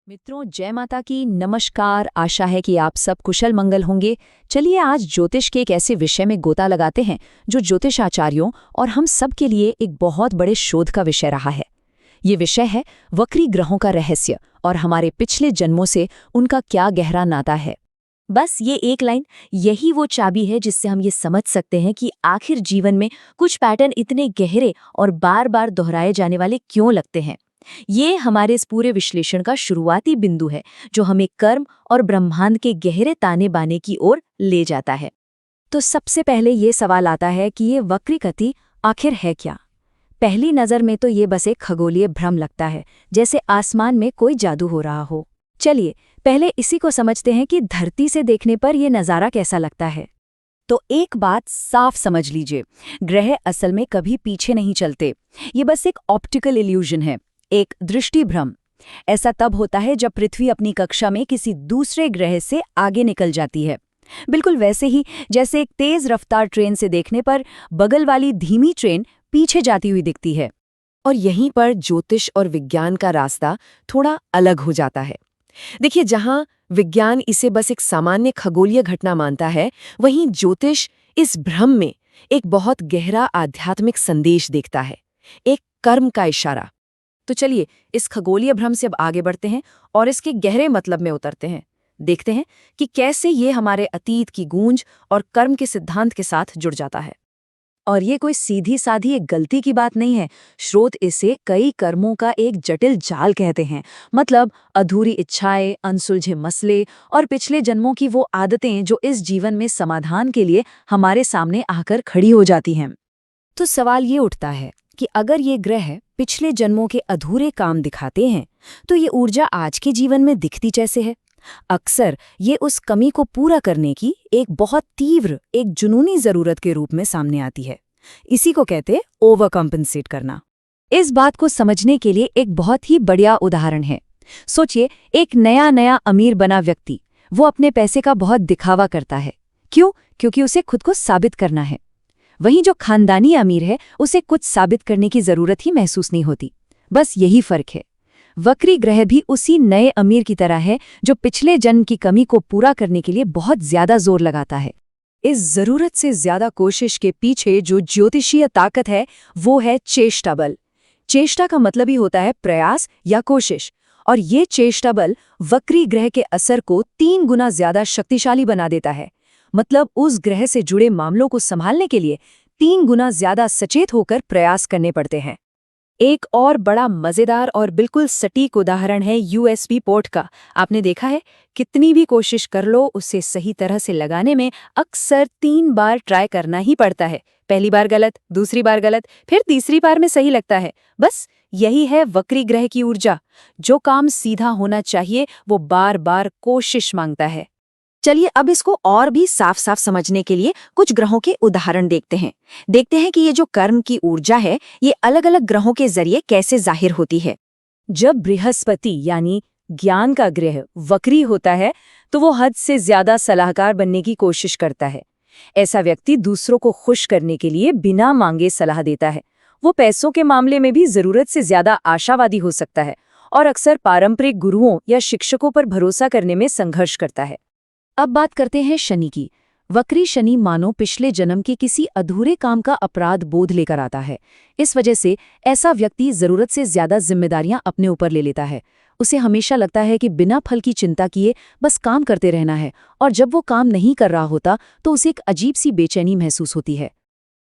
मित्रों, जय माता की नमस्कार। आशा है कि आप सब कुशल मंगल होंगे। चलिए आज ज्योतिष के एक ऐसे विषय में गोता लगाते हैं जो ज्योतिष आचार्यों और हम सब के लिए एक बहुत बड़े शोध का विषय रहा है। ये विषय है वक्री ग्रहों का रहस्य और हमारे पिछले जन्मों से उनका क्या गहरा नाता है। बस ये एक लाइन, यही वो चाबी है जिससे हम ये समझ सकते हैं कि आखिर जीवन में कुछ पैटर्न इतने गहरे और बार बार दोहराए जाने वाले क्यों लगते हैं। ये हमारे इस पूरे विश्लेषण का शुरुआती बिंदु है जो हमें कर्म और ब्रह्मांड के गहरे ताने बाने की ओर ले जाता है। तो सबसे पहले ये सवाल आता है कि ये वक्री गति आखिर है क्या। पहली नज़र में तो ये बस एक खगोलीय भ्रम लगता है, जैसे आसमान में कोई जादू हो रहा हो। चलिए पहले इसी को समझते हैं कि धरती से देखने पर यह नज़ारा कैसा लगता है। तो एक बात साफ समझ लीजिए, ग्रह असल में कभी पीछे नहीं चलते। ये बस एक ऑप्टिकल इल्यूजन है, एक दृष्टि भ्रम। ऐसा तब होता है जब पृथ्वी अपनी कक्षा में किसी दूसरे ग्रह से आगे निकल जाती है। बिल्कुल वैसे ही जैसे एक तेज रफ्तार ट्रेन से देखने पर बगल वाली धीमी ट्रेन पीछे जाती हुई दिखती है। और यहीं पर ज्योतिष और विज्ञान का रास्ता थोड़ा अलग हो जाता है। देखिए, जहां विज्ञान इसे बस एक सामान्य खगोलीय घटना मानता है, वहीं ज्योतिष इस भ्रम में एक बहुत गहरा आध्यात्मिक संदेश देखता है, एक कर्म का इशारा। तो चलिए इस खगोलीय भ्रम से अब आगे बढ़ते हैं और इसके गहरे मतलब में उतरते हैं। देखते हैं कि कैसे ये हमारे अतीत की गूंज और कर्म के सिद्धांत के साथ जुड़ जाता है। और ये कोई सीधी साधी एक गलती की बात नहीं है। स्रोत इसे कई कर्मों का एक जटिल जाल कहते हैं। मतलब अधूरी इच्छाएं, अनसुलझे मसले और पिछले जन्मों की वो आदतें जो इस जीवन में समाधान के लिए हमारे सामने आकर खड़ी हो जाती हैं। तो सवाल ये उठता है कि अगर ये ग्रह पिछले जन्मों के अधूरे काम दिखाते हैं, तो ये ऊर्जा आज के जीवन में दिखती कैसे है। अक्सर ये उस कमी को पूरा करने की एक बहुत तीव्र, एक जुनूनी जरूरत के रूप में सामने आती है। इसी को कहते ओवर कॉम्पेंसेट करना। इस बात को समझने के लिए एक बहुत ही बढ़िया उदाहरण है। सोचिए, एक नया अमीर बना व्यक्ति, वो अपने पैसे का बहुत दिखावा करता है। क्यों? क्योंकि उसे खुद को साबित करना है। वहीं जो खानदानी अमीर है, उसे कुछ साबित करने की जरूरत ही महसूस नहीं होती। बस यही फर्क है। वक्री ग्रह भी उसी नए अमीर की तरह है जो पिछले जन्म की कमी को पूरा करने के लिए बहुत ज्यादा जोर लगाता है। इस जरूरत से ज्यादा कोशिश के पीछे जो ज्योतिषीय ताकत है, वो है चेष्टा बल। चेष्टा का मतलब ही होता है प्रयास या कोशिश, और ये चेष्टा बल वक्री ग्रह के असर को 3 गुना ज्यादा शक्तिशाली बना देता है। मतलब उस ग्रह से जुड़े मामलों को संभालने के लिए 3 गुना ज्यादा सचेत होकर प्रयास करने पड़ते हैं। एक और बड़ा मजेदार और बिल्कुल सटीक उदाहरण है यूएसबी पोर्ट का। आपने देखा है, कितनी भी कोशिश कर लो, उसे सही तरह से लगाने में अक्सर 3 बार ट्राई करना ही पड़ता है। पहली बार गलत, दूसरी बार गलत, फिर तीसरी बार में सही लगता है। बस यही है वक्री ग्रह की ऊर्जा। जो काम सीधा होना चाहिए वो बार बार कोशिश मांगता है। चलिए अब इसको और भी साफ साफ समझने के लिए कुछ ग्रहों के उदाहरण देखते हैं कि ये जो कर्म की ऊर्जा है, ये अलग अलग ग्रहों के जरिए कैसे जाहिर होती है। जब बृहस्पति यानी ज्ञान का ग्रह वक्री होता है, तो वो हद से ज्यादा सलाहकार बनने की कोशिश करता है। ऐसा व्यक्ति दूसरों को खुश करने के लिए बिना मांगे सलाह देता है। वो पैसों के मामले में भी जरूरत से ज्यादा आशावादी हो सकता है और अक्सर पारंपरिक गुरुओं या शिक्षकों पर भरोसा करने में संघर्ष करता है। अब बात करते हैं शनि की। वक्री शनि मानो पिछले जन्म के किसी अधूरे काम का अपराध बोध लेकर आता है। इस वजह से ऐसा व्यक्ति जरूरत से ज्यादा जिम्मेदारियां अपने ऊपर ले लेता है। उसे हमेशा लगता है कि बिना फल की चिंता किए बस काम करते रहना है, और जब वो काम नहीं कर रहा होता तो उसे एक अजीब सी बेचैनी महसूस होती है।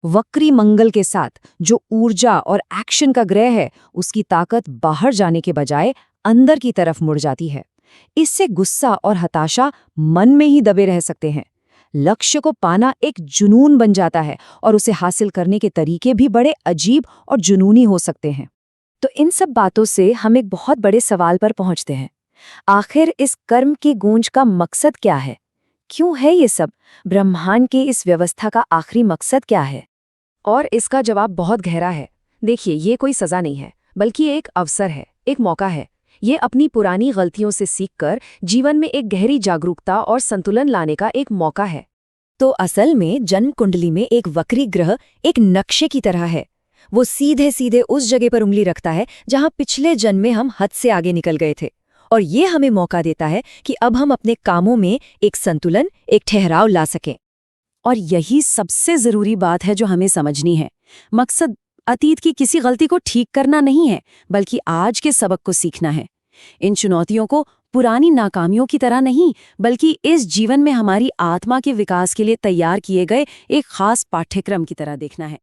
वक्री मंगल के साथ जो ऊर्जा और एक्शन का ग्रह है, उसकी ताकत बाहर जाने के बजाय अंदर की तरफ मुड़ जाती है। इससे गुस्सा और हताशा मन में ही दबे रह सकते हैं। लक्ष्य को पाना एक जुनून बन जाता है और उसे हासिल करने के तरीके भी बड़े अजीब और जुनूनी हो सकते हैं। तो इन सब बातों से हम एक बहुत बड़े सवाल पर पहुंचते हैं। आखिर इस कर्म की गूंज का मकसद क्या है? क्यों है ये सब? ब्रह्मांड की इस व्यवस्था का आखिरी मकसद क्या है? और इसका जवाब बहुत गहरा है। देखिए, ये कोई सजा नहीं है, बल्कि एक अवसर है, एक मौका है। ये अपनी पुरानी गलतियों से सीखकर जीवन में एक गहरी जागरूकता और संतुलन लाने का एक मौका है। तो असल में जन्म कुंडली में एक वक्री ग्रह एक नक्शे की तरह है। वो सीधे सीधे उस जगह पर उंगली रखता है जहां पिछले जन्म में हम हद से आगे निकल गए थे, और ये हमें मौका देता है कि अब हम अपने कामों में एक संतुलन, एक ठहराव ला सकें। और यही सबसे ज़रूरी बात है जो हमें समझनी है। मकसद अतीत की किसी गलती को ठीक करना नहीं है, बल्कि आज के सबक को सीखना है। इन चुनौतियों को पुरानी नाकामियों की तरह नहीं, बल्कि इस जीवन में हमारी आत्मा के विकास के लिए तैयार किए गए एक खास पाठ्यक्रम की तरह देखना है।